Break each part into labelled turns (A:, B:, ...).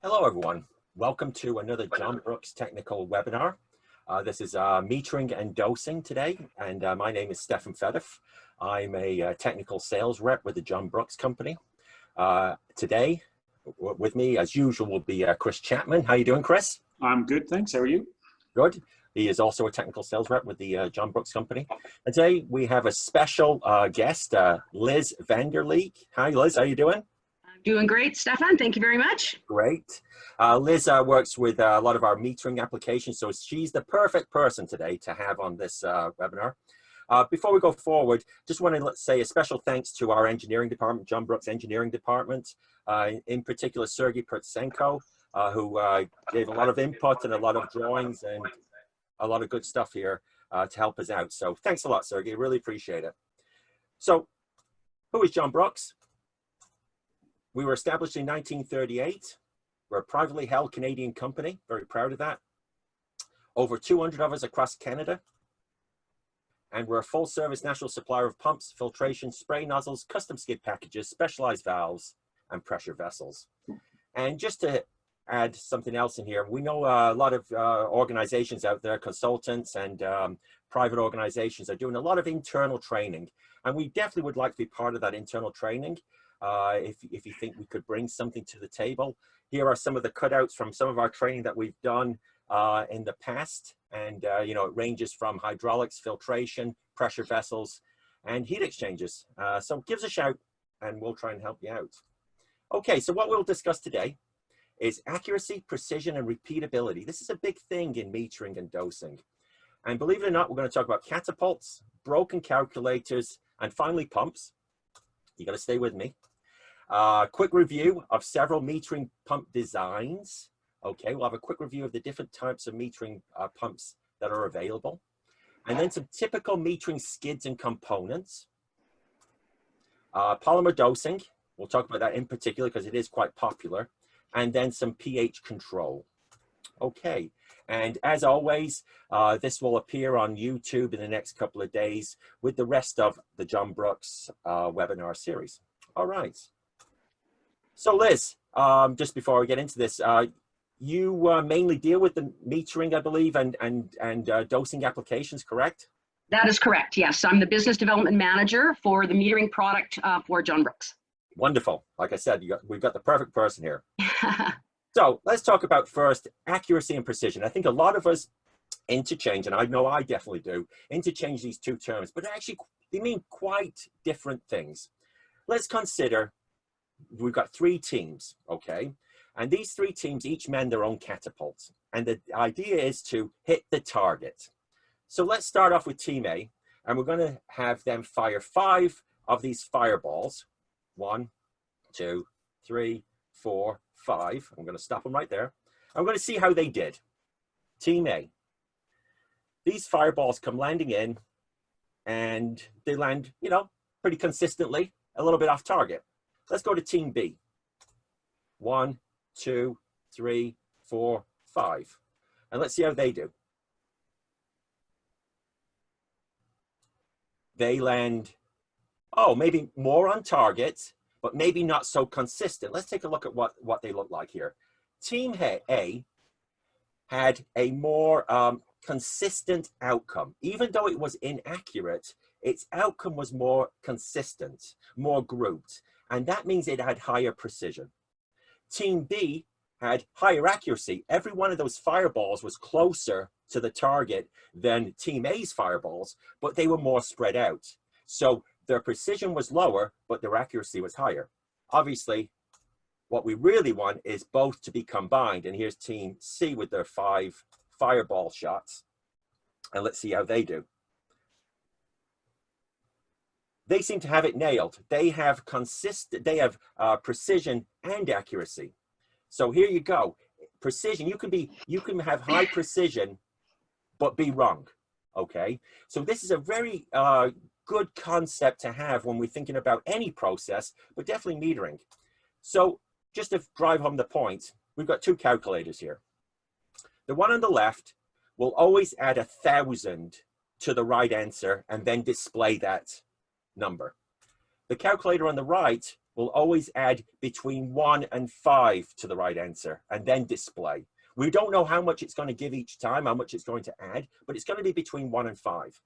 A: Hello, everyone. Welcome to another John Brooks technical webinar. This is metering and dosing today, and my name is Stefan Fediw. I'm a technical sales rep with the John Brooks company. Today, with me, as usual, will be Chris Chapman. How you doing, Chris?
B: I'm good, thanks. How are you?
A: Good. He is also a technical sales rep with the John Brooks company. And today, we have a special guest, Liz van der Leek. Hi, Liz. How you doing?
C: Doing great, Stefan. Thank you very much.
A: Great. Liz works with a lot of our metering applications, so she's the perfect person today to have on this webinar. Before we go forward, just want to say a special thanks to our engineering department, John Brooks engineering department, in particular Sergey Pertsenko, who gave a lot of input and a lot of drawings and a lot of good stuff here to help us out. So thanks a lot, Sergey. Really appreciate it. So who is John Brooks? We were established in 1938. We're a privately held Canadian company, very proud of that. Over 200 of us across Canada. And we're a full service national supplier of pumps, filtration, spray nozzles, custom skid packages, specialized valves, and pressure vessels. And just to add something else in here, we know a lot of organizations out there, consultants and private organizations are doing a lot of internal training. And we definitely would like to be part of that internal training. If you think we could bring something to the table. Here are some of the cutouts from some of our training that we've done in the past. And, you know, it ranges from hydraulics, filtration, pressure vessels, and heat exchangers. So give us a shout and we'll try and help you out. Okay, so what we'll discuss today is accuracy, precision, and repeatability. This is a big thing in metering and dosing. And believe it or not, we're going to talk about catapults, broken calculators, and finally pumps. You got to stay with me. Quick review of several metering pump designs. Okay, we'll have a quick review of the different types of metering pumps that are available. And then some typical metering skids and components. Polymer dosing, we'll talk about that in particular because it is quite popular. And then some pH control. Okay, and as always, this will appear on YouTube in the next couple of days with the rest of the John Brooks webinar series. All right. So Liz, just before we get into this, you mainly deal with the metering, I believe, and dosing applications, correct?
C: That is correct, yes. I'm the business development manager for the metering product for John Brooks.
A: Wonderful. Like I said, we've got the perfect person here. So let's talk about first accuracy and precision. I think a lot of us interchange, and I know I definitely do, interchange these two terms, but actually they mean quite different things. Let's consider we've got three teams, okay? And these three teams each man their own catapults. And the idea is to hit the target. So let's start off with Team A, and we're going to have them fire 5 of these fireballs. 1, 2, 3, 4, 5. I'm going to stop them right there. I'm going to see how they did. Team A. These fireballs come landing in, and they land, you know, pretty consistently, a little bit off target. Let's go to Team B. 1, 2, 3, 4, 5. And let's see how they do. They land, oh, maybe more on target, but maybe not so consistent. Let's take a look at what they look like here. Team A had a more consistent outcome. Even though it was inaccurate, its outcome was more consistent, more grouped. And that means it had higher precision. Team B had higher accuracy. Every one of those fireballs was closer to the target than Team A's fireballs, but they were more spread out. So their precision was lower, but their accuracy was higher. Obviously, what we really want is both to be combined. And here's Team C with their 5 fireball shots. And let's see how they do. They seem to have it nailed. They have precision and accuracy. So here you go. Precision, you can have high precision, but be wrong. Okay. So this is a very good concept to have when we're thinking about any process, but definitely metering. So just to drive home the point, we've got 2 calculators here. The one on the left will always add 1,000 to the right answer and then display that number. The calculator on the right will always add between 1 and 5 to the right answer and then display. We don't know how much it's going to give each time, how much it's going to add, but it's going to be between 1 and 5.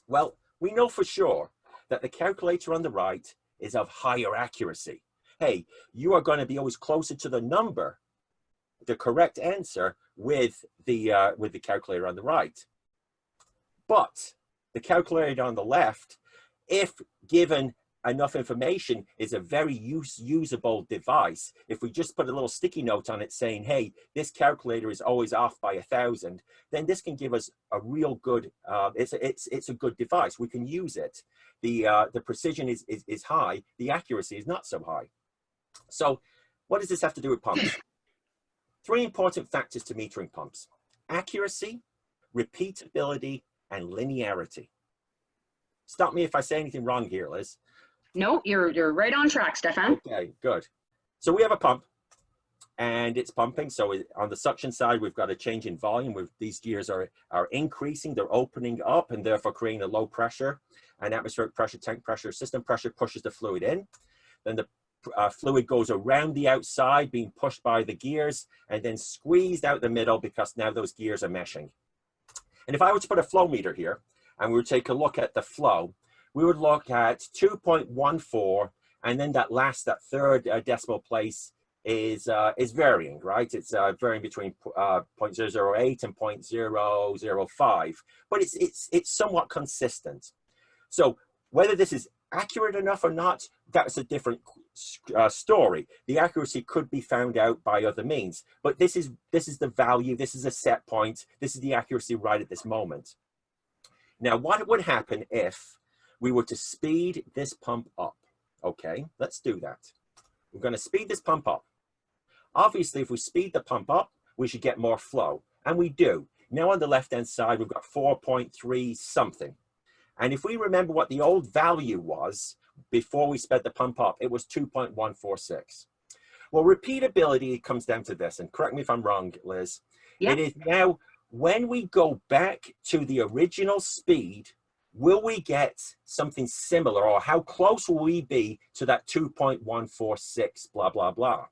A: Well, we know for sure that the calculator on the right is of higher accuracy. Hey, you are going to be always closer to the number, the correct answer, with the calculator on the right. But the calculator on the left, if given enough information, is a very usable device. If we just put a little sticky note on it saying, hey, this calculator is always off by 1,000, then this can give us a real good, it's a good device. We can use it. The precision is high, the accuracy is not so high. So what does this have to do with pumps? 3 important factors to metering pumps: accuracy, repeatability, and linearity. Stop me if I say anything wrong here, Liz.
C: No, you're right on track, Stefan.
A: Okay, good. So we have a pump and it's pumping. So on the suction side, we've got a change in volume. These gears are increasing, they're opening up and therefore creating a low pressure. And atmospheric pressure, tank pressure, system pressure pushes the fluid in. Then the fluid goes around the outside, being pushed by the gears and then squeezed out the middle because now those gears are meshing. And if I were to put a flow meter here and we would take a look at the flow, we would look at 2.14, and then that third decimal place is varying, right? It's varying between 0.008 and 0.005, but it's somewhat consistent. So whether this is accurate enough or not, that's a different story. The accuracy could be found out by other means, but this is the value, this is a set point, this is the accuracy right at this moment. Now, what would happen if we were to speed this pump up? Okay, let's do that. We're going to speed this pump up. Obviously, if we speed the pump up, we should get more flow, and we do. Now on the left-hand side, we've got 4.3 something. And if we remember what the old value was before we sped the pump up, it was 2.146. Well, repeatability comes down to this, and correct me if I'm wrong, Liz. Yep. It is now, when we go back to the original speed, will we get something similar, or how close will we be to that 2.146 blah, blah, blah?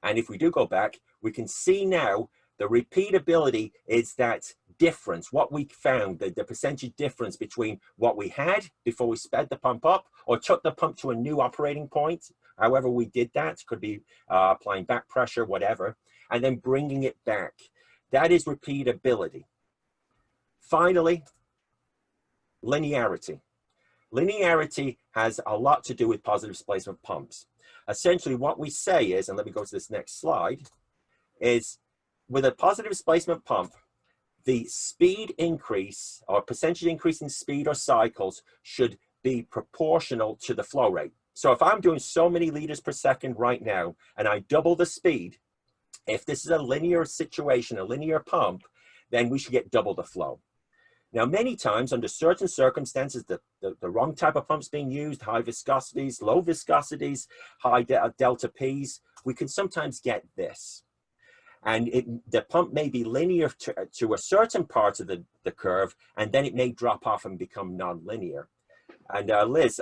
A: And if we do go back, we can see now the repeatability is that difference, what we found, the percentage difference between what we had before we sped the pump up or took the pump to a new operating point, however we did that, could be applying back pressure, whatever, and then bringing it back. That is repeatability. Finally, linearity. Linearity has a lot to do with positive displacement pumps. Essentially what we say is, and let me go to this next slide, is with a positive displacement pump, the speed increase or percentage increase in speed or cycles should be proportional to the flow rate. So if I'm doing so many liters per second right now and I double the speed, if this is a linear situation, a linear pump, then we should get double the flow. Now, many times under certain circumstances, the wrong type of pumps being used, high viscosities, low viscosities, high delta Ps, we can sometimes get this. And the pump may be linear to a certain part of the curve, and then it may drop off and become non-linear. And Liz,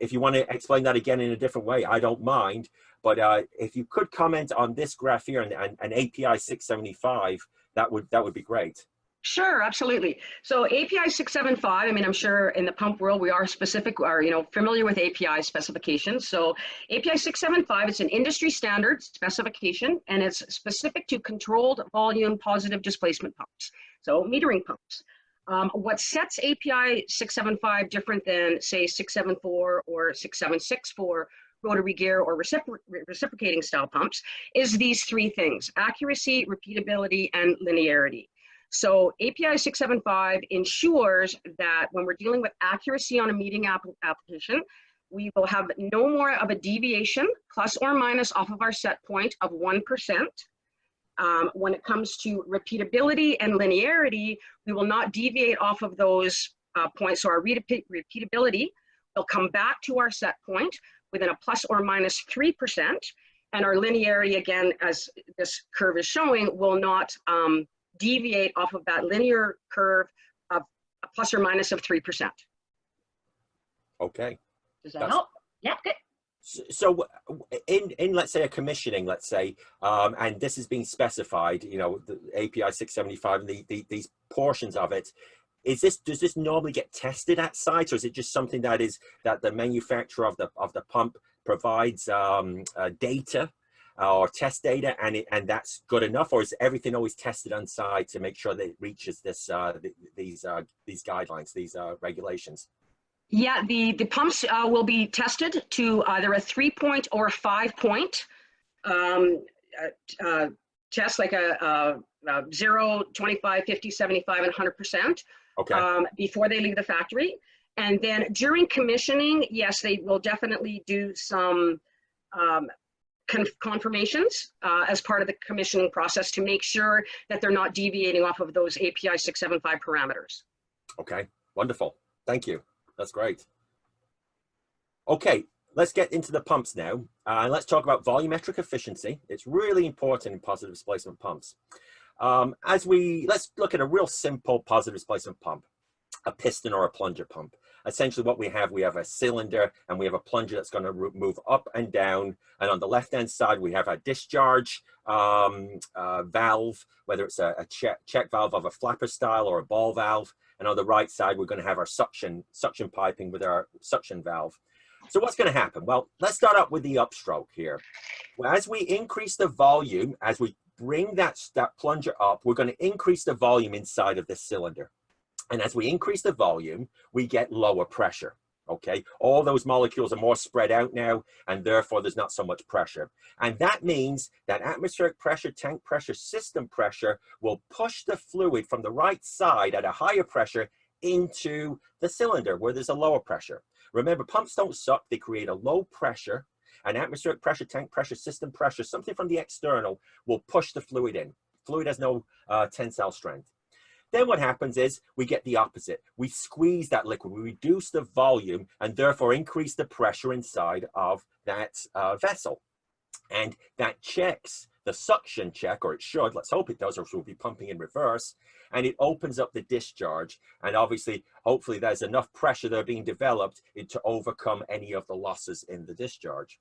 A: if you want to explain that again in a different way, I don't mind. But if you could comment on this graph here and API 675, that would be great.
C: Sure, absolutely. So API 675, I mean, I'm sure in the pump world, we are specific, or, familiar with API specifications. So API 675 is an industry standard specification, and it's specific to controlled volume positive displacement pumps. So metering pumps. What sets API 675 different than, say, 674 or 676 for rotary gear or reciprocating style pumps is these 3 things: accuracy, repeatability, and linearity. So API 675 ensures that when we're dealing with accuracy on a metering application, we will have no more of a deviation, plus or minus, off of our set point of 1%. When it comes to repeatability and linearity, we will not deviate off of those points. So our repeatability will come back to our set point within a plus or minus 3%. And our linearity, again, as this curve is showing, will not deviate off of that linear curve of a plus or minus of 3%.
A: Okay.
C: Does that help? Yeah, good.
A: So in let's say a commissioning, let's say, and this is being specified, you know, the API 675 and these portions of it, does this normally get tested at site, or is it just something that the manufacturer of the pump provides data or test data, and that's good enough, or is everything always tested on site to make sure that it reaches this these guidelines, these regulations?
C: Yeah, the pumps will be tested to either a 3-point or a 5-point test, like a 0, 25, 50, 75, and 100%.
A: Okay.
C: Before they leave the factory. And then during commissioning, yes, they will definitely do some confirmations as part of the commissioning process to make sure that they're not deviating off of those API 675 parameters.
A: Okay, wonderful. Thank you. That's great. Okay, let's get into the pumps now. Let's talk about volumetric efficiency. It's really important in positive displacement pumps. Let's look at a real simple positive displacement pump, a piston or a plunger pump. Essentially what we have a cylinder, and we have a plunger that's going to move up and down. And on the left-hand side, we have a discharge valve, whether it's a check valve of a flapper style or a ball valve. And on the right side, we're going to have our suction piping with our suction valve. So what's going to happen? Well, let's start up with the upstroke here. Well, as we increase the volume, as we bring that plunger up, we're going to increase the volume inside of this cylinder. And as we increase the volume, we get lower pressure, okay? All those molecules are more spread out now, and therefore there's not so much pressure. And that means that atmospheric pressure, tank pressure, system pressure will push the fluid from the right side at a higher pressure into the cylinder where there's a lower pressure. Remember, pumps don't suck, they create a low pressure, and atmospheric pressure, tank pressure, system pressure, something from the external will push the fluid in. Fluid has no tensile strength. Then what happens is we get the opposite. We squeeze that liquid, we reduce the volume, and therefore increase the pressure inside of that vessel. And that checks the suction check, or it should, let's hope it does, or we'll be pumping in reverse, and it opens up the discharge. And obviously, hopefully there's enough pressure there being developed to overcome any of the losses in the discharge.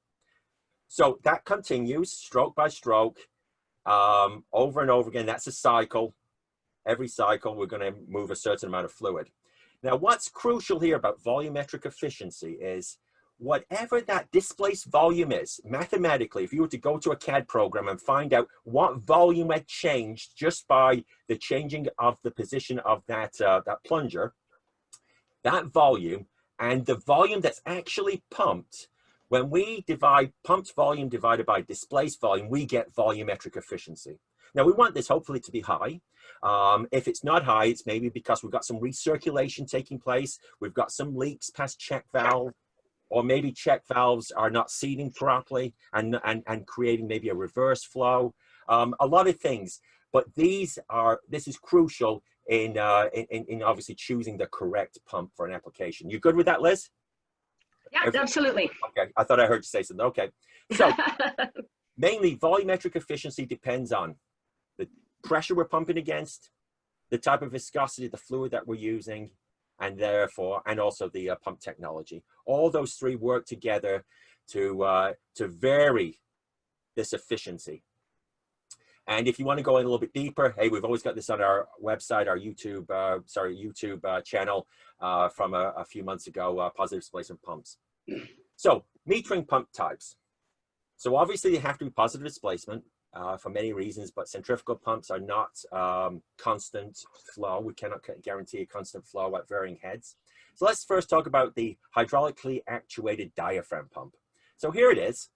A: So that continues stroke by stroke, over and over again. That's a cycle. Every cycle, we're going to move a certain amount of fluid. Now, what's crucial here about volumetric efficiency is whatever that displaced volume is, mathematically, if you were to go to a CAD program and find out what volume had changed just by the changing of the position of that plunger, that volume and the volume that's actually pumped, when we divide pumped volume divided by displaced volume, we get volumetric efficiency. Now, we want this hopefully to be high. If it's not high, it's maybe because we've got some recirculation taking place. We've got some leaks past check valve, or maybe check valves are not seating properly and creating maybe a reverse flow. A lot of things, but this is crucial in obviously choosing the correct pump for an application. You good with that, Liz?
C: Yeah, absolutely.
A: Okay, I thought I heard you say something. Okay, so mainly volumetric efficiency depends on the pressure we're pumping against, the type of viscosity of the fluid that we're using, and also the pump technology. All those three work together to vary this efficiency. And if you want to go in a little bit deeper, hey, we've always got this on our website, our YouTube channel from a few months ago, positive displacement pumps. So metering pump types. So obviously they have to be positive displacement for many reasons, but centrifugal pumps are not constant flow. We cannot guarantee a constant flow at varying heads. So let's first talk about the hydraulically actuated diaphragm pump. So here it is.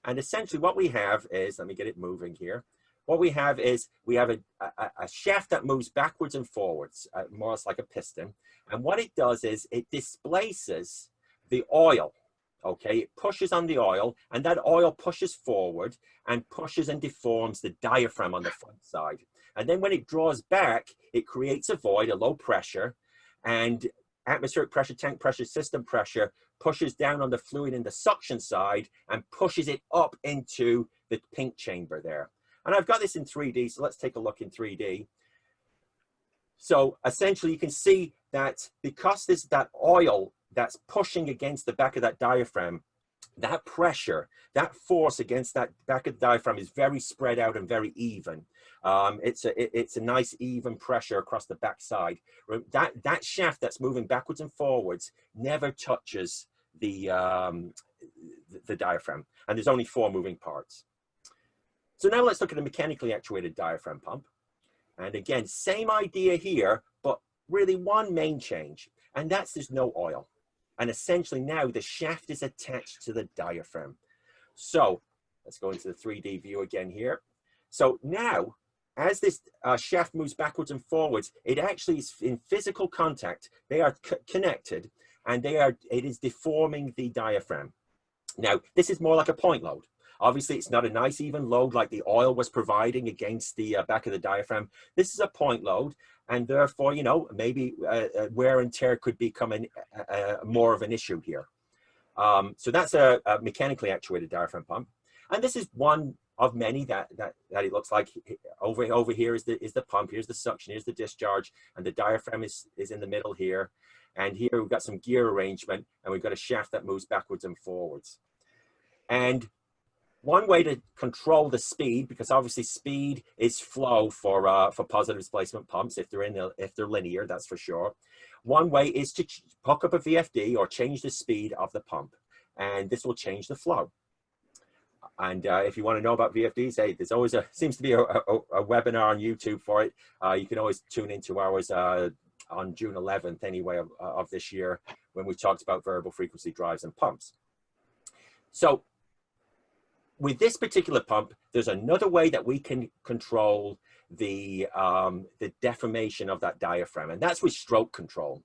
A: And essentially what we have is, let me get it moving here. What we have is we have a shaft that moves backwards and forwards, more or less like a piston. And what it does is it displaces the oil. Okay, it pushes on the oil, and that oil pushes forward and pushes and deforms the diaphragm on the front side. And then when it draws back, it creates a void, a low pressure, and atmospheric pressure, tank pressure, system pressure pushes down on the fluid in the suction side and pushes it up into the pink chamber there. And I've got this in 3D, so let's take a look in 3D. So essentially you can see that because there's that oil that's pushing against the back of that diaphragm, that pressure, that force against that back of the diaphragm is very spread out and very even. It's a nice even pressure across the back side. That shaft that's moving backwards and forwards never touches the diaphragm, and there's only 4 moving parts. So now let's look at a mechanically actuated diaphragm pump. And again, same idea here, but really one main change, and that's there's no oil. And essentially now the shaft is attached to the diaphragm. So let's go into the 3D view again here. So now, as this shaft moves backwards and forwards, it actually is in physical contact. They are connected, and it is deforming the diaphragm. Now, this is more like a point load. Obviously, it's not a nice even load like the oil was providing against the back of the diaphragm. This is a point load, and therefore, you know, maybe wear and tear could become more of an issue here. So that's a mechanically actuated diaphragm pump, and this is one of many that it looks like. Over here is the pump. Here's the suction. Here's the discharge, and the diaphragm is in the middle here. And here we've got some gear arrangement, and we've got a shaft that moves backwards and forwards. And one way to control the speed, because obviously speed is flow for positive displacement pumps if they're linear, that's for sure. One way is to hook up a VFD or change the speed of the pump, and this will change the flow. And if you want to know about VFDs, hey, there's always seems to be a webinar on YouTube for it. You can always tune into ours on June 11th anyway of this year, when we talked about variable frequency drives and pumps. So with this particular pump, there's another way that we can control the deformation of that diaphragm, and that's with stroke control.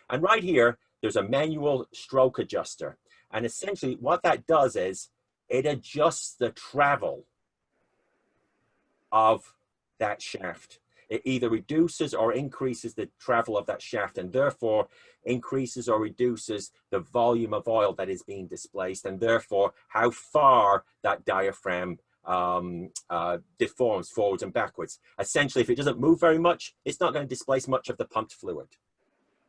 A: And right here, there's a manual stroke adjuster. And essentially what that does is it adjusts the travel of that shaft. It either reduces or increases the travel of that shaft, and therefore increases or reduces the volume of oil that is being displaced, and therefore how far that diaphragm deforms forwards and backwards. Essentially, if it doesn't move very much, it's not going to displace much of the pumped fluid.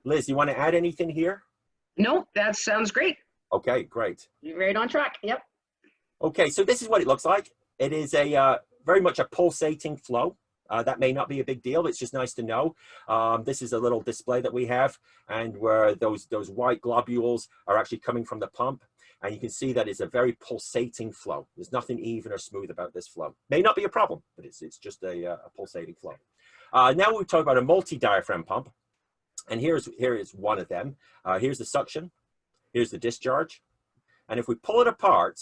A: Liz, you want to add anything here?
C: No, that sounds great.
A: Okay, great.
C: You're right on track. Yep.
A: Okay, so this is what it looks like. It is a very much a pulsating flow. That may not be a big deal, but it's just nice to know. This is a little display that we have, and where those white globules are actually coming from the pump. And you can see that it's a very pulsating flow. There's nothing even or smooth about this flow. May not be a problem, but it's just a pulsating flow. Now we talk about a multi-diaphragm pump. And here is one of them. Here's the suction. Here's the discharge. And if we pull it apart,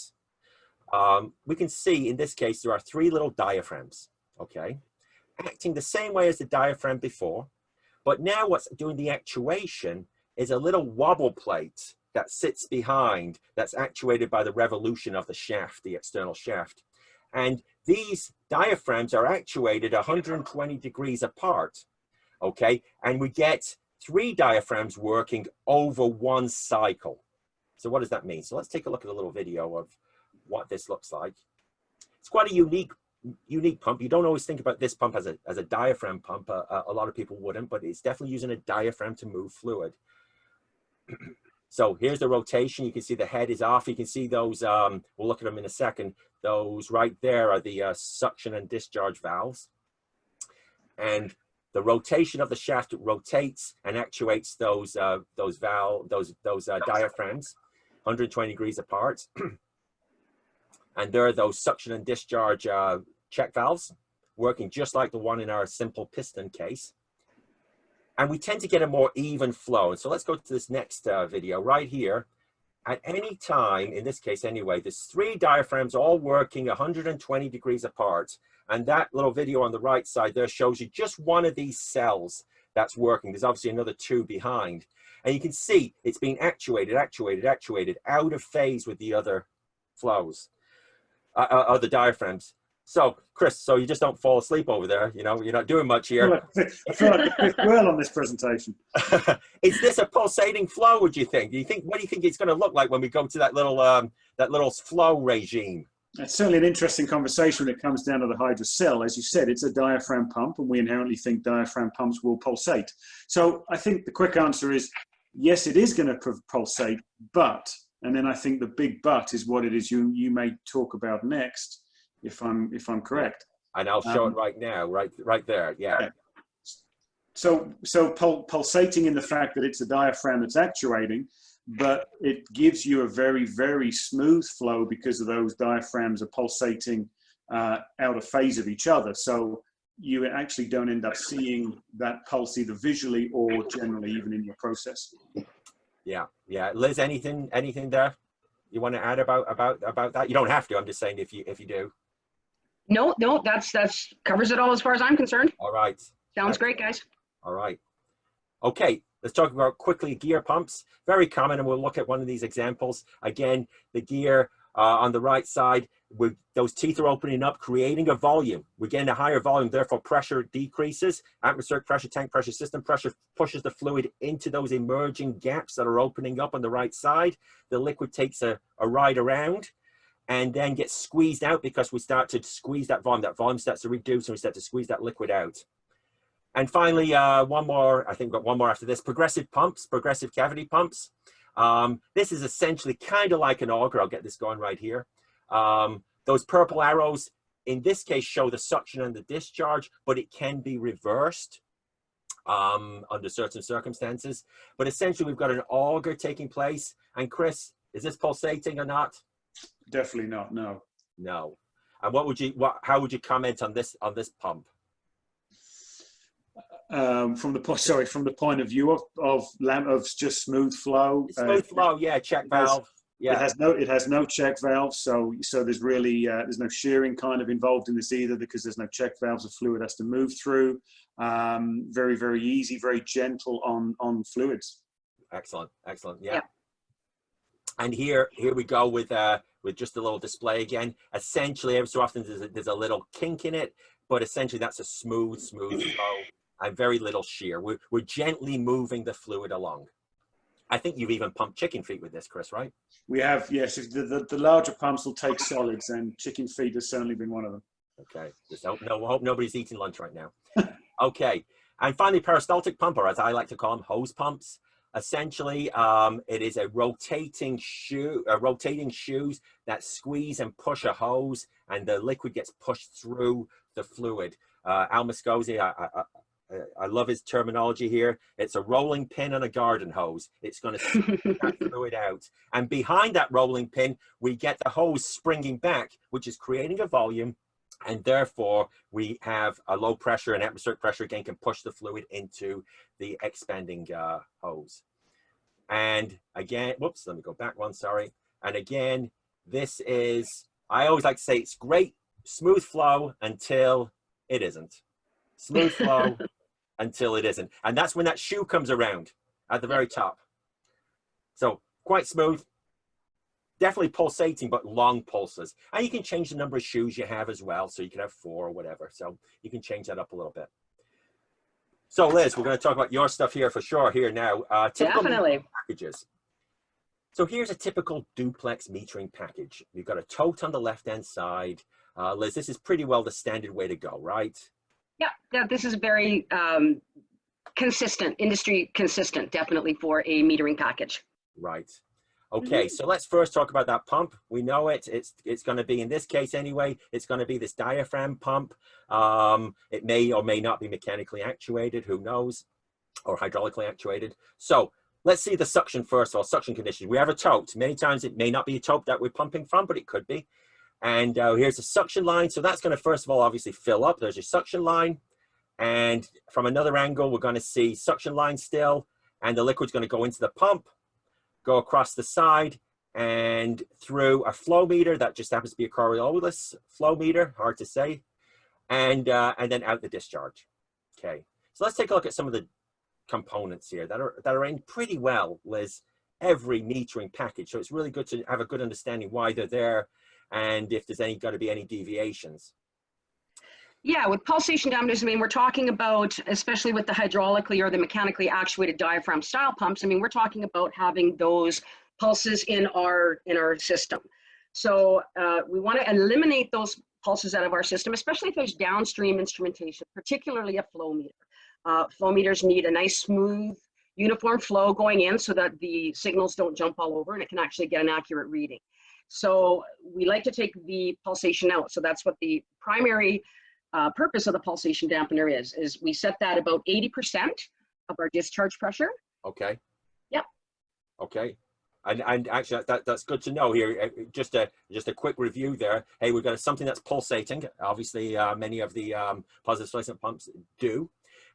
A: we can see in this case there are 3 little diaphragms, okay, acting the same way as the diaphragm before. But now what's doing the actuation is a little wobble plate that sits behind, that's actuated by the revolution of the shaft, the external shaft. And these diaphragms are actuated 120 degrees apart, okay, and we get 3 diaphragms working over 1 cycle. So what does that mean? So let's take a look at a little video of what this looks like. It's quite a unique pump. You don't always think about this pump as a diaphragm pump. A lot of people wouldn't, but it's definitely using a diaphragm to move fluid. So here's the rotation. You can see the head is off. You can see those, we'll look at them in a second. Those right there are the suction and discharge valves. And the rotation of the shaft rotates and actuates those diaphragms 120 degrees apart. And there are those suction and discharge check valves working just like the one in our simple piston case. And we tend to get a more even flow. And so let's go to this next video right here. At any time, in this case anyway, there's 3 diaphragms all working 120 degrees apart. And that little video on the right side there shows you just one of these cells that's working. There's obviously another 2 behind. And you can see it's being actuated out of phase with the other flows, other diaphragms. So, Chris, so you just don't fall asleep over there, you know, you're not doing much here.
B: I feel like a fifth wheel on this presentation.
A: Is this a pulsating flow, would you think? What do you think it's going to look like when we go to that little flow regime?
B: It's certainly an interesting conversation when it comes down to the hydrocell. As you said, it's a diaphragm pump, and we inherently think diaphragm pumps will pulsate. So I think the quick answer is, yes, it is going to pulsate, but And then I think the big but is what it is you may talk about next, if I'm correct.
A: And I'll show it right now, right there. Yeah.
B: So pulsating in the fact that it's a diaphragm that's actuating, but it gives you a very, very smooth flow because of those diaphragms are pulsating out of phase of each other. So you actually don't end up seeing that pulse either visually or generally even in your process. Yeah.
A: Liz, anything there you want to add about that? You don't have to. I'm just saying if you do.
C: No, that's covers it all as far as I'm concerned.
A: All right.
C: Sounds great, guys.
A: All right. Okay, let's talk about quickly gear pumps. Very common, and we'll look at one of these examples. Again, the gear on the right side, with those teeth are opening up, creating a volume. We're getting a higher volume, therefore pressure decreases. Atmospheric pressure, tank pressure, system pressure pushes the fluid into those emerging gaps that are opening up on the right side. The liquid takes a ride around and then gets squeezed out because we start to squeeze that volume. That volume starts to reduce and we start to squeeze that liquid out. And finally, one more, I think we've got one more after this, progressive pumps, progressive cavity pumps. This is essentially kind of like an auger. I'll get this going right here. Those purple arrows, in this case, show the suction and the discharge, but it can be reversed under certain circumstances. But essentially, we've got an auger taking place. And Chris, is this pulsating or not?
B: Definitely not, no.
A: No. And how would you comment on this pump?
B: From the point of view of just smooth flow.
A: Smooth flow, yeah, check valve. Yeah.
B: It has no check valve, so there's really there's no shearing kind of involved in this either because there's no check valves. The fluid has to move through. Very, very easy, very gentle on fluids.
A: Excellent, yeah. And here we go with just a little display again. Essentially, every so often there's a little kink in it, but essentially that's a smooth flow. And very little shear. We're gently moving the fluid along. I think you've even pumped chicken feet with this, Chris, right?
B: We have, yes. The larger pumps will take solids, and chicken feet has certainly been one of them.
A: Okay. Just hope nobody's eating lunch right now. Okay. And finally, peristaltic pump, or as I like to call them, hose pumps. Essentially, it is a rotating shoes that squeeze and push a hose, and the liquid gets pushed through the fluid. Al Moscosi, I love his terminology here. It's a rolling pin on a garden hose. It's going to squeeze that fluid out. And behind that rolling pin, we get the hose springing back, which is creating a volume. And therefore, we have a low pressure and atmospheric pressure again can push the fluid into the expanding hose. And again, whoops, let me go back one, sorry. And again, this is, I always like to say it's great, smooth flow until it isn't. Smooth flow until it isn't. And that's when that shoe comes around at the very top. So quite smooth, definitely pulsating, but long pulses. And you can change the number of shoes you have as well. So you can have 4 or whatever. So you can change that up a little bit. So Liz, we're going to talk about your stuff here for sure here now.
C: Definitely.
A: Packages. So here's a typical duplex metering package. You've got a tote on the left-hand side. Liz, this is pretty well the standard way to go, right?
C: Yeah, this is very consistent, industry consistent, definitely for a metering package.
A: Right. Okay, so let's first talk about that pump. We know it. It's going to be, in this case anyway, it's going to be this diaphragm pump. It may or may not be mechanically actuated, who knows, or hydraulically actuated. So let's see the suction first of all, suction conditions. We have a tote. Many times it may not be a tote that we're pumping from, but it could be. And here's the suction line. So that's going to, first of all, obviously fill up. There's your suction line. And from another angle, we're going to see suction line still. And the liquid's going to go into the pump, go across the side, and through a flow meter. That just happens to be a Coriolis flow meter, hard to say. And then out the discharge. Okay. So let's take a look at some of the components here that are in pretty well, Liz, every metering package. So it's really good to have a good understanding why they're there, and if there's going to be any deviations.
C: Yeah, with pulsation dampeners, I mean, we're talking about, especially with the hydraulically or the mechanically actuated diaphragm style pumps, I mean, we're talking about having those pulses in our system. So we want to eliminate those pulses out of our system, especially if there's downstream instrumentation, particularly a flow meter. Flow meters need a nice smooth uniform flow going in so that the signals don't jump all over and it can actually get an accurate reading. So we like to take the pulsation out. So that's what the primary purpose of the pulsation dampener is we set that about 80% of our discharge pressure.
A: Okay.
C: Yep.
A: Okay. And actually, that's good to know here. Just a quick review there. Hey, we've got something that's pulsating. Obviously, many of the positive displacement pumps do.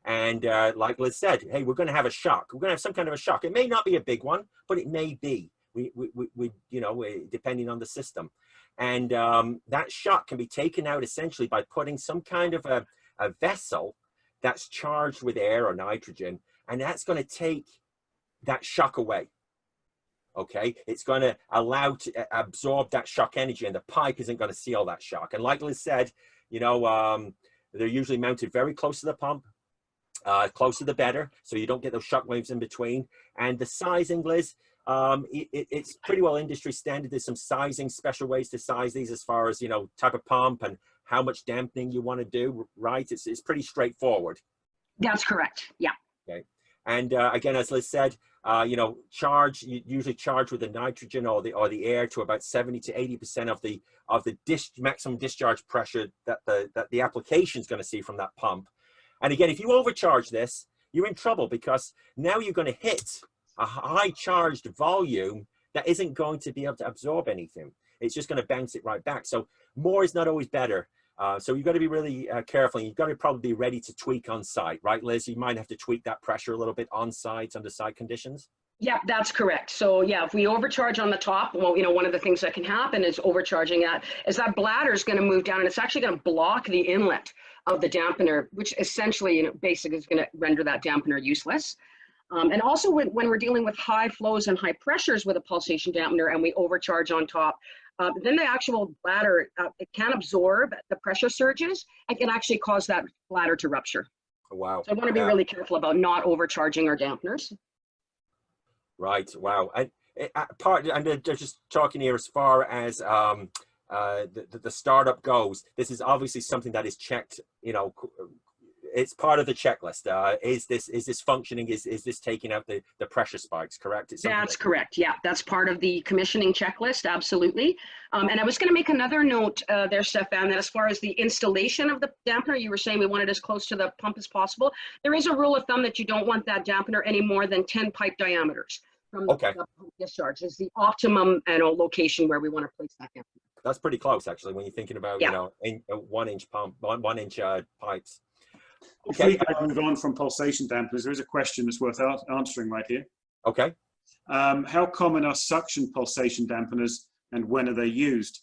A: And like Liz said, hey, we're going to have a shock. We're going to have some kind of a shock. It may not be a big one, but it may be. We you know, depending on the system. And that shock can be taken out essentially by putting some kind of a vessel that's charged with air or nitrogen, and that's going to take that shock away. Okay, it's going to allow to absorb that shock energy, and the pipe isn't going to see all that shock. And like Liz said, you know, they're usually mounted very close to the pump, closer the better, so you don't get those shock waves in between. And the sizing, Liz, it's pretty well industry standard. There's some sizing, special ways to size these as far as, you know, type of pump and how much dampening you want to do, right? It's pretty straightforward.
C: That's correct. Yeah.
A: Okay. And again, as Liz said, you know, you usually charge with the nitrogen or the air to about 70 to 80% of the maximum discharge pressure that the application is going to see from that pump. And again, if you overcharge this, you're in trouble, because now you're going to hit a high charged volume that isn't going to be able to absorb anything. It's just going to bounce it right back. So more is not always better. So you've got to be really careful. You've got to probably be ready to tweak on site, right, Liz? You might have to tweak that pressure a little bit on site under site conditions.
C: Yeah, that's correct. So yeah, if we overcharge on the top, well, you know, one of the things that can happen is overcharging that bladder is going to move down, and it's actually going to block the inlet of the dampener, which essentially, you know, basically is going to render that dampener useless. And also when we're dealing with high flows and high pressures with a pulsation dampener and we overcharge on top, then the actual bladder, it can absorb the pressure surges and can actually cause that bladder to rupture.
A: Wow.
C: So I want to be really careful about not overcharging our dampeners.
A: Right. Wow. And they're just talking here as far as the startup goes. This is obviously something that is checked, you know, it's part of the checklist. Is this functioning? Is this taking out the pressure spikes, correct?
C: That's correct. Yeah, that's part of the commissioning checklist, absolutely. And I was going to make another note there, Stefan, that as far as the installation of the dampener, you were saying we want it as close to the pump as possible. There is a rule of thumb that you don't want that dampener any more than 10 pipe diameters from the pump discharge. Is the optimum, you know, location where we want to place that dampener.
A: That's pretty close, actually, when you're thinking about, you know, 1 inch pump, 1 inch pipes.
B: Okay, if we could move on from pulsation dampeners, there is a question that's worth answering right here.
A: Okay.
B: How common are suction pulsation dampeners, and when are they used?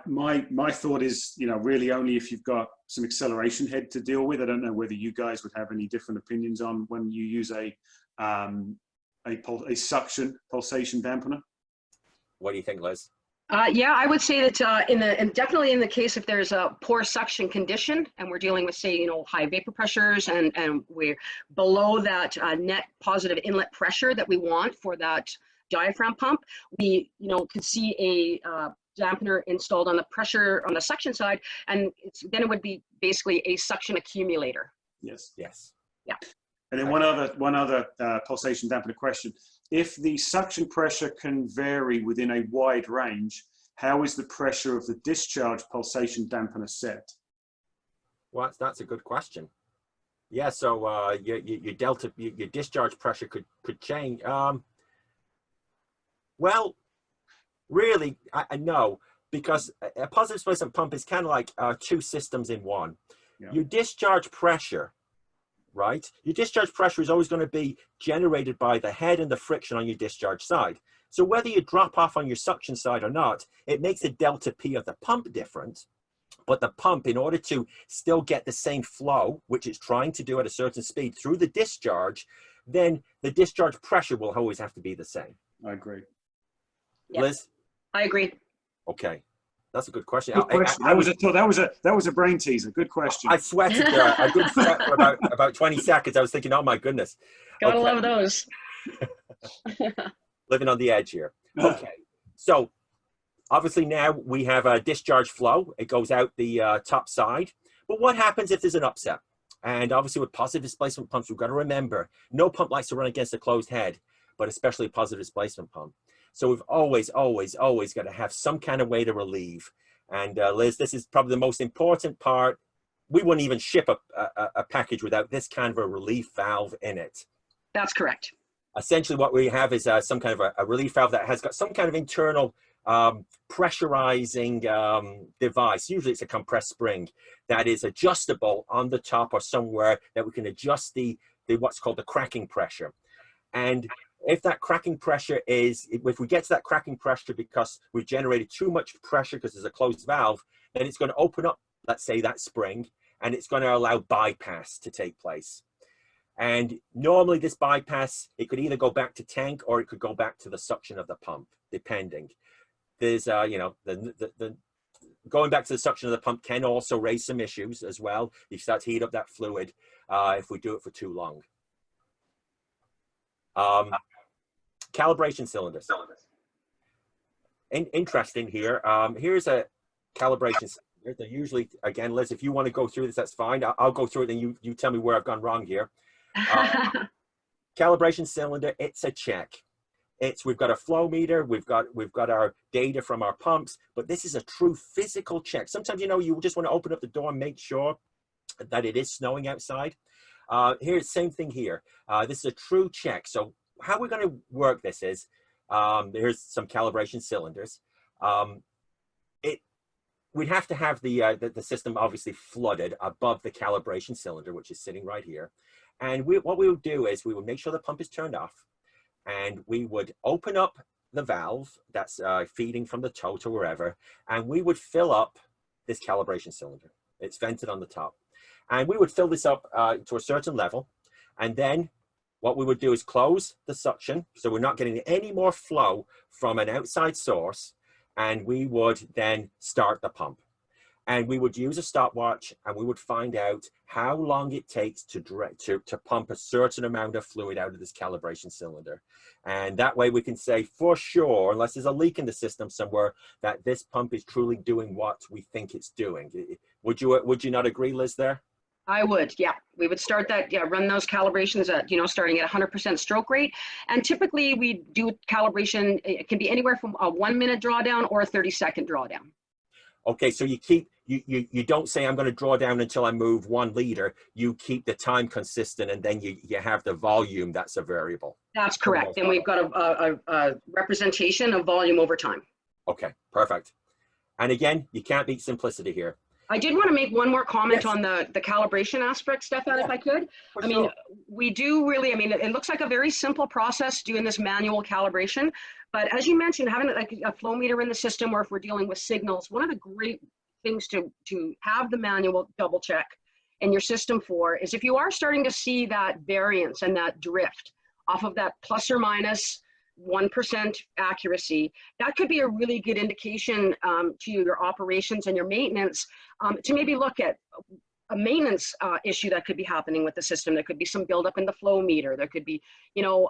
B: My thought is, you know, really only if you've got some acceleration head to deal with. I don't know whether you guys would have any different opinions on when you use a suction pulsation dampener.
A: What do you think, Liz?
C: Yeah, I would say that definitely in the case if there's a poor suction condition and we're dealing with, say, you know, high vapor pressures and we're below that net positive inlet pressure that we want for that diaphragm pump, we, you know, could see a dampener installed on the suction side, and then it would be basically a suction accumulator.
B: Yes.
A: Yes.
C: Yeah.
B: And then one other pulsation dampener question. If the suction pressure can vary within a wide range, how is the pressure of the discharge pulsation dampener set?
A: Well, that's a good question. Yeah, so your discharge pressure could change. Well, really, I know, because a positive displacement pump is kind of like two systems in one. Yeah. Your discharge pressure, right? Your discharge pressure is always going to be generated by the head and the friction on your discharge side. So whether you drop off on your suction side or not, it makes the delta P of the pump different. But the pump, in order to still get the same flow, which it's trying to do at a certain speed through the discharge, then the discharge pressure will always have to be the same.
B: I agree.
C: Yeah.
A: Liz?
C: I agree.
A: Okay. That's a good question.
B: Good question. That was a brain teaser. Good question.
A: I sweated there. I did sweat for about 20 seconds. I was thinking, oh my goodness.
C: Gotta love those.
A: Living on the edge here. Okay. So obviously now we have a discharge flow. It goes out the top side. But what happens if there's an upset? And obviously with positive displacement pumps, we've got to remember, no pump likes to run against a closed head, but especially a positive displacement pump. So we've always got to have some kind of way to relieve. And Liz, this is probably the most important part. We wouldn't even ship a package without this kind of a relief valve in it.
C: That's correct.
A: Essentially what we have is some kind of a relief valve that has got some kind of internal pressurizing device. Usually it's a compressed spring that is adjustable on the top or somewhere that we can adjust the what's called the cracking pressure. And if that cracking pressure is, if we get to that cracking pressure because we've generated too much pressure because there's a closed valve, then it's going to open up, let's say, that spring, and it's going to allow bypass to take place. And normally this bypass, it could either go back to tank or it could go back to the suction of the pump, depending. There's, you know, the going back to the suction of the pump can also raise some issues as well. You start to heat up that fluid if we do it for too long. Calibration cylinders. Interesting here. Here's a calibration cylinder. They're usually, again, Liz, if you want to go through this, that's fine. I'll go through it and you tell me where I've gone wrong here. Calibration cylinder, it's a check. We've got a flow meter, we've got our data from our pumps, but this is a true physical check. Sometimes, you know, you just want to open up the door and make sure that it is snowing outside. Here's the same thing here. This is a true check. So how we're going to work this is, here's some calibration cylinders. We'd have to have the system obviously flooded above the calibration cylinder, which is sitting right here. And what we would do is we would make sure the pump is turned off, and we would open up the valve that's feeding from the toe to wherever, and we would fill up this calibration cylinder. It's vented on the top. And we would fill this up to a certain level, and then what we would do is close the suction, so we're not getting any more flow from an outside source, and we would then start the pump. And we would use a stopwatch, and we would find out how long it takes to pump a certain amount of fluid out of this calibration cylinder. And that way we can say for sure, unless there's a leak in the system somewhere, that this pump is truly doing what we think it's doing. Would you not agree, Liz, there?
C: I would, yeah. We would start that, yeah, run those calibrations at, you know, starting at 100% stroke rate. And typically we do calibration, it can be anywhere from a 1 minute drawdown or a 30-second drawdown.
A: Okay, so you don't say I'm going to draw down until I move 1 liter. You keep the time consistent, and then you have the volume that's a variable.
C: That's correct. And we've got a representation of volume over time.
A: Okay, perfect. And again, you can't beat simplicity here.
C: I did want to make one more comment
A: Yes.
C: on the calibration aspect, Stefan, if I could. I mean, we do really, I mean, it looks like a very simple process doing this manual calibration, but as you mentioned, having like a flow meter in the system, or if we're dealing with signals, one of the great things to have the manual double check in your system for is if you are starting to see that variance and that drift off of that plus or minus 1% accuracy, that could be a really good indication to your operations and your maintenance to maybe look at a maintenance issue that could be happening with the system. There could be some buildup in the flow meter. There could be, you know,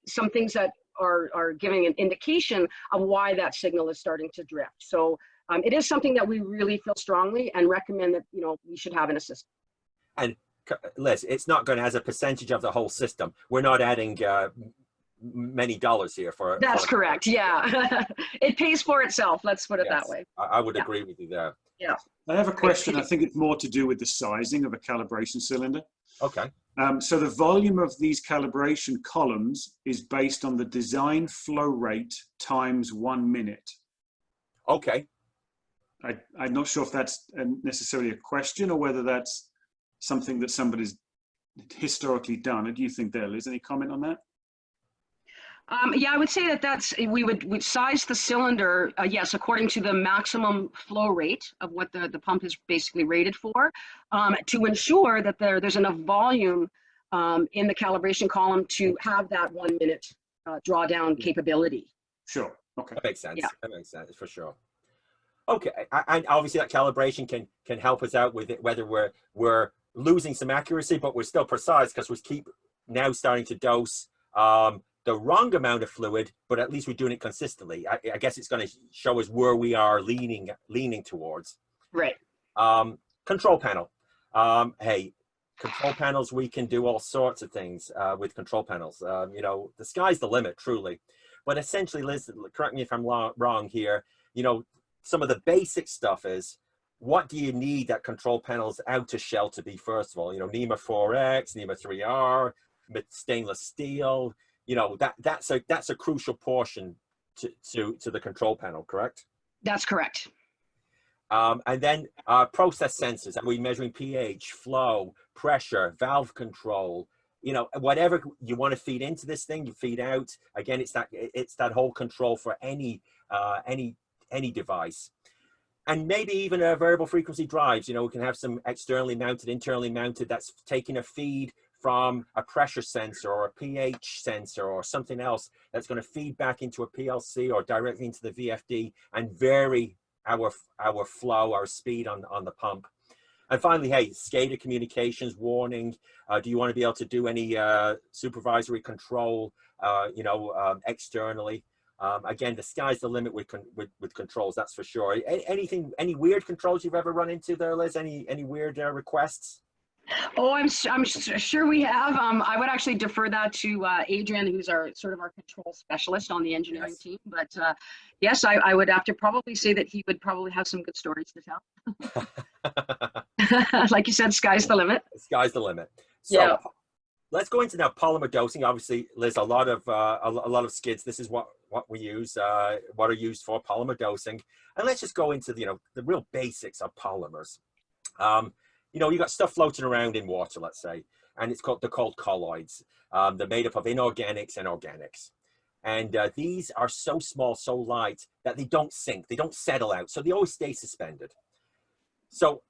C: some things that are giving an indication of why that signal is starting to drift. So it is something that we really feel strongly and recommend that, you know, we should have in a system.
A: And Liz, it's not going to, as a percentage of the whole system, we're not adding many dollars here for.
C: That's correct. Yeah. It pays for itself. Let's put it that way.
A: I would agree with you there.
C: Yeah.
B: I have a question. I think it's more to do with the sizing of a calibration cylinder.
A: Okay.
B: So the volume of these calibration columns is based on the design flow rate times 1 minute.
A: Okay.
B: I'm not sure if that's necessarily a question or whether that's something that somebody's historically done. Do you think there, Liz? Any comment on that?
C: Yeah, I would say that we'd size the cylinder, yes, according to the maximum flow rate of what the pump is basically rated for, to ensure that there's enough volume in the calibration column to have that 1 minute drawdown capability.
B: Sure. Okay.
A: That makes sense.
C: Yeah.
A: That makes sense for sure. Okay, and obviously that calibration can help us out with it, whether we're losing some accuracy, but we're still precise because we keep now starting to dose the wrong amount of fluid, but at least we're doing it consistently. I guess it's going to show us where we are leaning towards.
C: Right.
A: Control panel. Hey, control panels, we can do all sorts of things with control panels. You know, the sky's the limit, truly. But essentially, Liz, correct me if I'm wrong here, you know, some of the basic stuff is, what do you need that control panel's outer shell to be, first of all? You know, NEMA 4X, NEMA 3R, stainless steel, you know, that's a crucial portion to the control panel, correct?
C: That's correct.
A: And then process sensors. Are we measuring pH, flow, pressure, valve control? You know, whatever you want to feed into this thing, you feed out. Again, it's that whole control for any device. And maybe even variable frequency drives. You know, we can have some externally mounted, internally mounted, that's taking a feed from a pressure sensor or a pH sensor or something else that's going to feed back into a PLC or directly into the VFD and vary our flow, our speed on the pump. And finally, hey, SCADA communications, warning. Do you want to be able to do any supervisory control, you know, externally? Again, the sky's the limit with controls, that's for sure. Any weird controls you've ever run into there, Liz? Any weird requests?
C: Oh, I'm sure we have. I would actually defer that to Adrian, who's our control specialist on the engineering team. But yes, I would have to probably say that he would probably have some good stories to tell. Like you said, sky's the limit.
A: Sky's the limit. So yeah. Let's go into now polymer dosing. Obviously, Liz, a lot of skids. This is what we use, what are used for polymer dosing. And let's just go into the real basics of polymers. You know, you got stuff floating around in water, let's say, and they're called colloids. They're made up of inorganics and organics. And these are so small, so light that they don't sink, they don't settle out. So they always stay suspended. So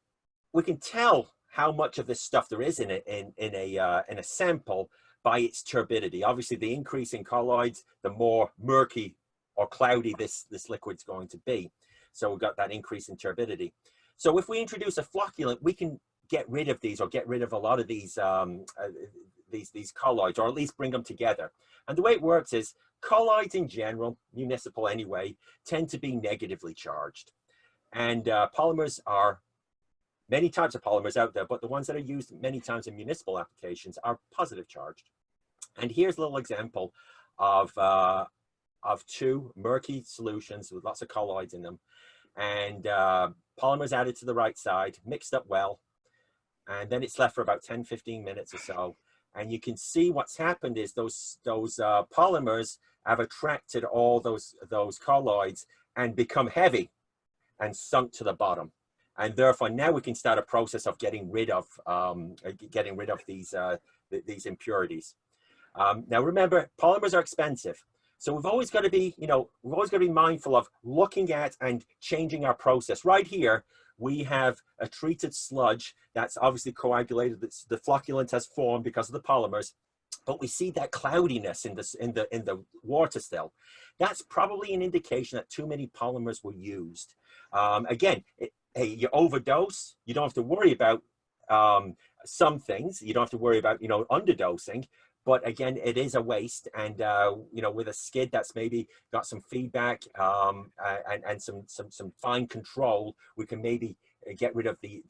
A: we can tell how much of this stuff there is in a sample by its turbidity. Obviously, the increase in colloids, the more murky or cloudy this liquid's going to be. So we've got that increase in turbidity. So if we introduce a flocculant, we can get rid of these, or get rid of a lot of these colloids, or at least bring them together. And the way it works is colloids in general, municipal anyway, tend to be negatively charged. And polymers are many types of polymers out there, but the ones that are used many times in municipal applications are positive charged. And here's a little example of two murky solutions with lots of colloids in them. And polymers added to the right side, mixed up well, and then it's left for about 10-15 minutes or so. And you can see what's happened is those polymers have attracted all those colloids and become heavy and sunk to the bottom. And therefore, now we can start a process of getting rid of these impurities. Now, remember, polymers are expensive. So we've always got to be, mindful of looking at and changing our process. Right here, we have a treated sludge that's obviously coagulated. The flocculant has formed because of the polymers, but we see that cloudiness in the water still. That's probably an indication that too many polymers were used. Again, hey, you overdose, you don't have to worry about some things. You don't have to worry about underdosing. But again, it is a waste, and with a skid that's maybe got some feedback and some fine control, we can maybe get rid of the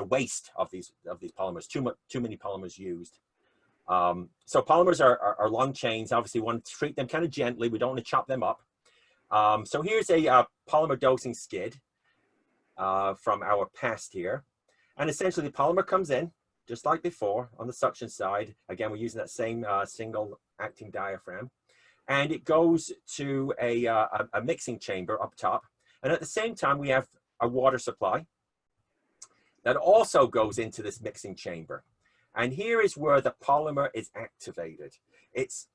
A: waste of these polymers. Too many polymers used. So polymers are long chains. Obviously, we want to treat them kind of gently. We don't want to chop them up. So here's a polymer dosing skid from our past here, and essentially the polymer comes in, just like before on the suction side. Again, we're using that same single acting diaphragm, and it goes to a mixing chamber up top. And at the same time, we have a water supply that also goes into this mixing chamber. And here is where the polymer is activated. It's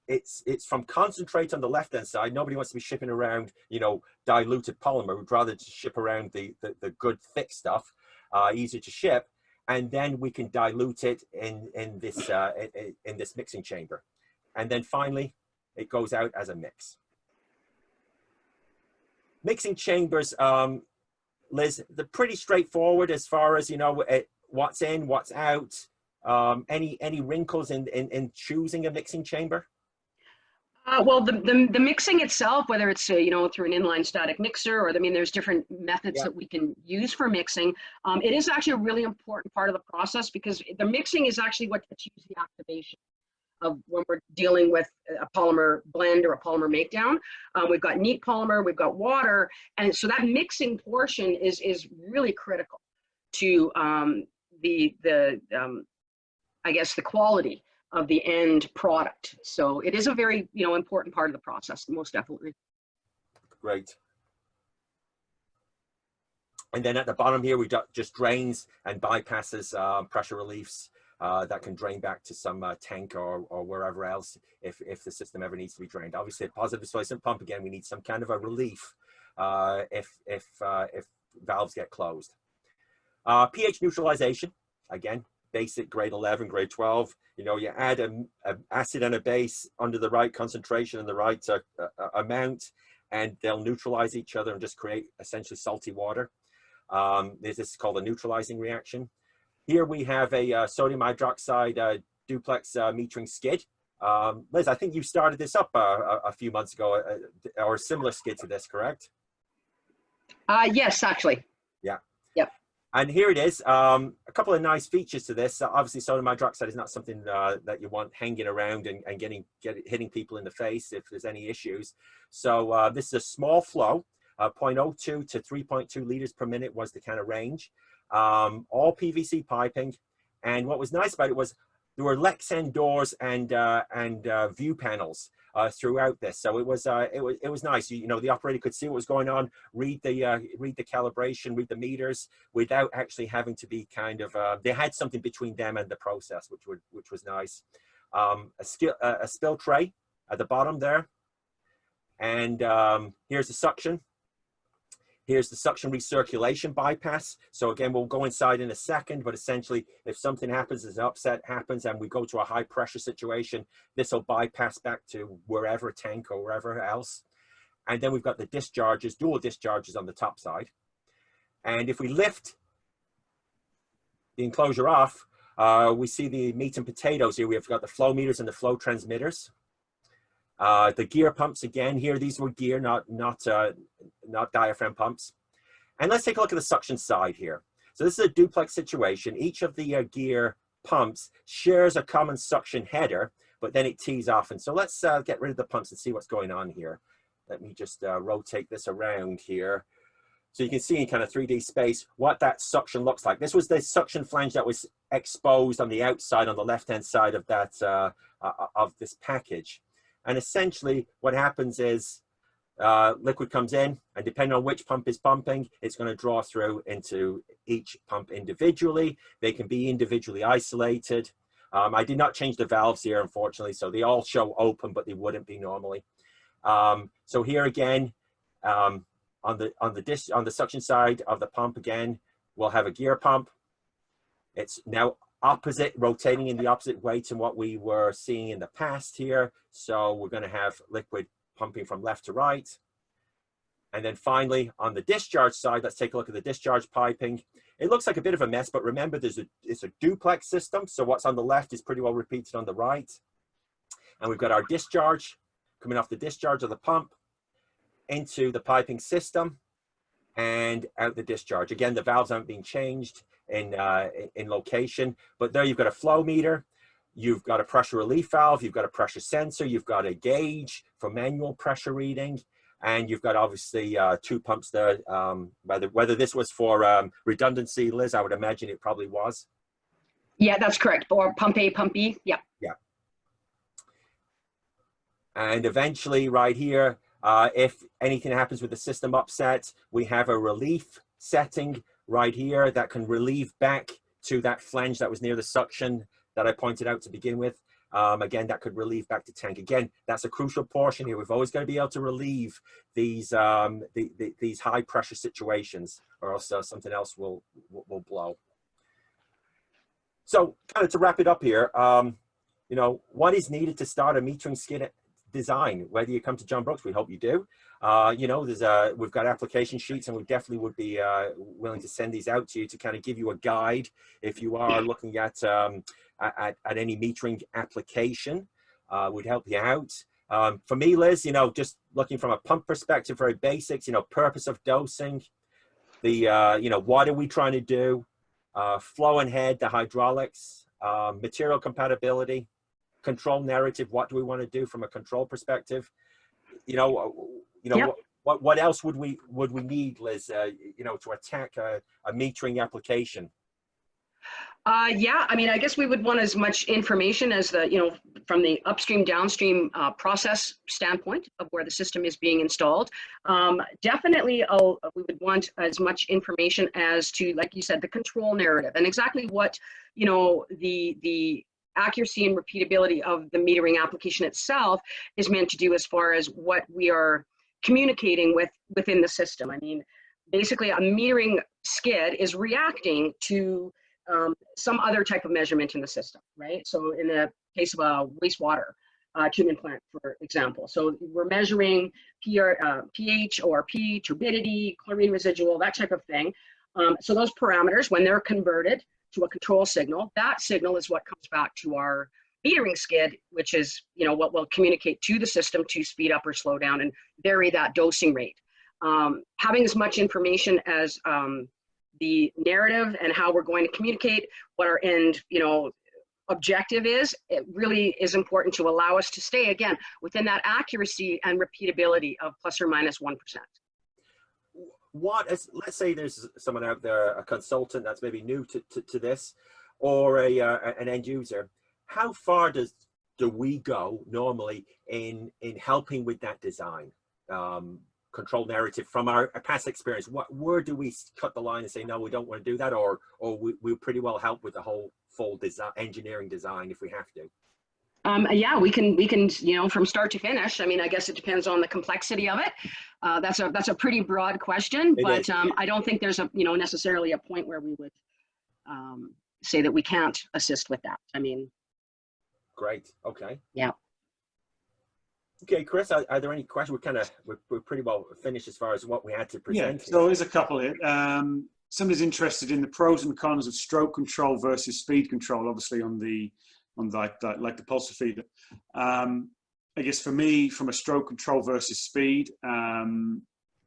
A: from concentrate on the left-hand side. Nobody wants to be shipping around, diluted polymer. We'd rather just ship around the good thick stuff, easier to ship. And then we can dilute it in this mixing chamber. And then finally, it goes out as a mix. Mixing chambers, Liz, they're pretty straightforward as far as, what's in, what's out. Any wrinkles in choosing a mixing chamber?
C: Well, the mixing itself, whether it's you know, through an inline static mixer, or I mean, there's different methods
A: Yeah.
C: that we can use for mixing. It is actually a really important part of the process, because the mixing is actually what achieves the activation of when we're dealing with a polymer blend or a polymer makedown. We've got neat polymer, we've got water, and so that mixing portion is really critical to I guess the quality of the end product. So it is a very, you know, important part of the process, most definitely.
A: Great. And then at the bottom here, we've got just drains and bypasses, pressure reliefs that can drain back to some tank or wherever else if the system ever needs to be drained. Obviously, a positive displacement pump, again, we need some kind of a relief if valves get closed. pH neutralization, again, basic grade 11, grade 12. You know, you add an acid and a base under the right concentration and the right amount, and they'll neutralize each other and just create essentially salty water. This is called a neutralizing reaction. Here we have a sodium hydroxide duplex metering skid. Liz, I think you started this up a few months ago, or a similar skid to this, correct?
C: Yes, actually.
A: Yeah.
C: Yep.
A: And here it is. A couple of nice features to this. Obviously, sodium hydroxide is not something that you want hanging around and hitting people in the face if there's any issues. So this is a small flow. 0.02 to 3.2 liters per minute was the kind of range. All PVC piping. And what was nice about it was there were Lexan doors and view panels throughout this. So it was nice. You know, the operator could see what was going on, read the calibration, read the meters, without actually having to be kind of. They had something between them and the process, which was nice. A spill tray at the bottom there, and here's the suction. Here's the suction recirculation bypass. So again, we'll go inside in a second, but essentially if something happens, as an upset happens and we go to a high pressure situation, this will bypass back to wherever, tank or wherever else. And then we've got the discharges, dual discharges on the top side. And if we lift the enclosure off, we see the meat and potatoes here. We've got the flow meters and the flow transmitters. The gear pumps again here, these were gear, not diaphragm pumps. And let's take a look at the suction side here. So this is a duplex situation. Each of the gear pumps shares a common suction header, but then it tees off. And so let's get rid of the pumps and see what's going on here. Let me just rotate this around here. So you can see in kind of 3D space what that suction looks like. This was the suction flange that was exposed on the outside on the left-hand side of that of this package. And essentially what happens is liquid comes in, and depending on which pump is pumping, it's going to draw through into each pump individually. They can be individually isolated. I did not change the valves here, unfortunately, so they all show open, but they wouldn't be normally. So here again, on the suction side of the pump again, we'll have a gear pump. It's now opposite, rotating in the opposite way to what we were seeing in the past here. So we're going to have liquid pumping from left to right. And then finally, on the discharge side, let's take a look at the discharge piping. It looks like a bit of a mess, but remember, it's a duplex system. So what's on the left is pretty well repeated on the right. And we've got our discharge coming off the discharge of the pump into the piping system and out the discharge. Again, the valves aren't being changed in location, but there you've got a flow meter, you've got a pressure relief valve, you've got a pressure sensor, you've got a gauge for manual pressure reading, and you've got obviously two pumps there. Whether this was for redundancy, Liz, I would imagine it probably was.
C: Yeah, that's correct. Or pump A, pump B. Yeah.
A: Yeah. And eventually right here, if anything happens with the system upset, we have a relief setting right here that can relieve back to that flange that was near the suction that I pointed out to begin with. Again, that could relieve back to tank. Again, that's a crucial portion here. We've always got to be able to relieve these these high pressure situations, or else something else will blow. So kind of to wrap it up here, you know, what is needed to start a metering skid design? Whether you come to John Brooks, we hope you do. You know, we've got application sheets, and we definitely would be willing to send these out to you to kind of give you a guide if you are looking at any metering application. We'd help you out. For me, Liz, you know, just looking from a pump perspective, very basics, you know, purpose of dosing, the, you know, what are we trying to do? Flow and head, the hydraulics, material compatibility, control narrative, what do we want to do from a control perspective? You know,
C: Yep.
A: what else would we need, Liz, you know, to attack a metering application?
C: Yeah, I mean, I guess we would want as much information as the, you know, from the upstream, downstream process standpoint of where the system is being installed. Definitely, we would want as much information as to, like you said, the control narrative and exactly what, you know, the accuracy and repeatability of the metering application itself is meant to do as far as what we are communicating within the system. I mean, basically, a metering skid is reacting to some other type of measurement in the system, right? So in the case of a wastewater treatment plant, for example. So we're measuring pH, ORP, turbidity, chlorine residual, that type of thing. So those parameters, when they're converted to a control signal, that signal is what comes back to our metering skid, which is, you know, what will communicate to the system to speed up or slow down and vary that dosing rate. Having as much information as the narrative and how we're going to communicate what our end, you know, objective is, it really is important to allow us to stay, again, within that accuracy and repeatability of plus or minus 1%.
A: Let's say there's someone out there, a consultant that's maybe new to this, or an end user. How far do we go normally in helping with that design? Control narrative from our past experience, where do we cut the line and say no, we don't want to do that, or we'll pretty well help with the whole full design, engineering design if we have to?
C: Yeah, we can, you know, from start to finish. I mean, I guess it depends on the complexity of it. That's a pretty broad question, but I don't think there's you know, necessarily a point where we would say that we can't assist with that. I mean,
A: great. Okay.
C: Yeah.
A: Okay, Chris, are there any questions? We're pretty well finished as far as what we had to present.
B: Yeah, so there's a couple here. Somebody's interested in the pros and cons of stroke control versus speed control, obviously on like the pulsar feeder. I guess for me, from a stroke control versus speed,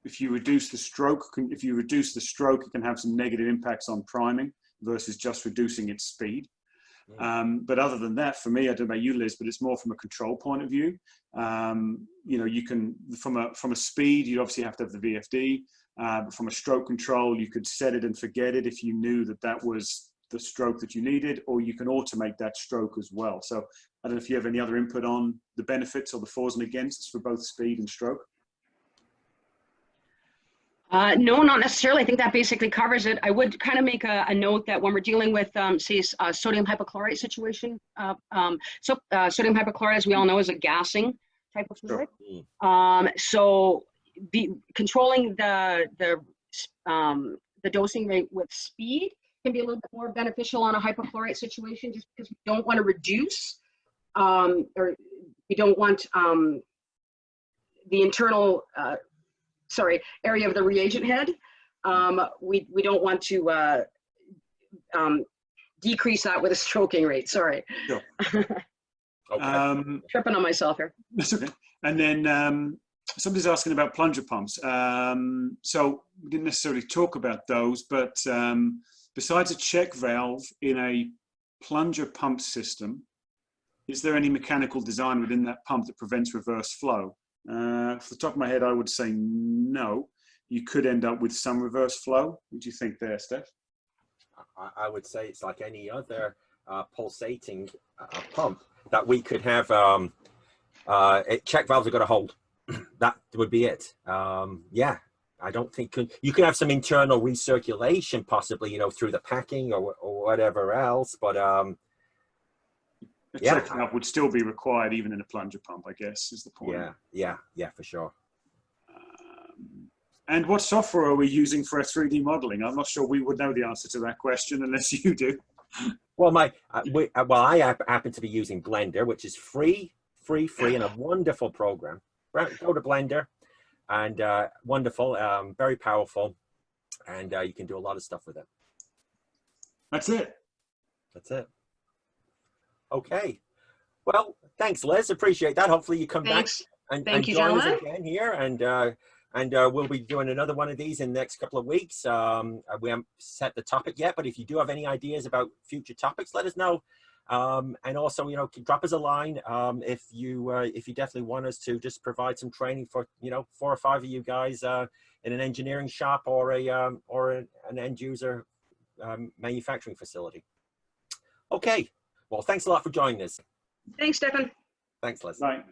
B: if you reduce the stroke, it can have some negative impacts on priming versus just reducing its speed. But other than that, for me, I don't know about you, Liz, but it's more from a control point of view. You know, you can, from a speed, you obviously have to have the VFD. But from a stroke control, you could set it and forget it if you knew that that was the stroke that you needed, or you can automate that stroke as well. So I don't know if you have any other input on the benefits or the fors and againsts for both speed and stroke.
C: No, not necessarily. I think that basically covers it. I would kind of make a note that when we're dealing with, say, a sodium hypochlorite situation, sodium hypochlorite, as we all know, is a gassing type of fluid. Sure. So controlling the dosing rate with speed can be a little bit more beneficial on a hypochlorite situation, just because we don't want to reduce, or we don't want the internal area of the reagent head. We don't want to decrease that with a stroking rate. Sorry. Sure. Okay. Tripping on myself here.
B: That's okay. And then somebody's asking about plunger pumps. So we didn't necessarily talk about those, but besides a check valve in a plunger pump system, is there any mechanical design within that pump that prevents reverse flow? Off the top of my head, I would say no. You could end up with some reverse flow. What do you think there, Steph?
A: I would say it's like any other pulsating pump that we could have. Check valves are going to hold. That would be it. Yeah, I don't think you could have some internal recirculation, possibly, you know, through the packing or whatever else. But
B: a check valve would still be required even in a plunger pump, I guess, is the point.
A: Yeah, for sure.
B: And what software are we using for our 3D modeling? I'm not sure we would know the answer to that question unless you do.
A: Well, I happen to be using Blender, which is free, and a wonderful program. Go to Blender, and wonderful, very powerful, and you can do a lot of stuff with it.
B: That's it.
A: That's it. Okay. Well, thanks, Liz. Appreciate that. Hopefully you come
C: Thanks.
A: back and
C: Thank you,
A: join us
C: gentlemen.
A: again here. And we'll be doing another one of these in the next couple of weeks. We haven't set the topic yet, but if you do have any ideas about future topics, let us know. And also, you know, drop us a line if you definitely want us to just provide some training for, you know, 4 or 5 of you guys in an engineering shop or an end user manufacturing facility. Okay. Well, thanks a lot for joining us.
C: Thanks, Stefan.
A: Thanks, Liz.
B: Right.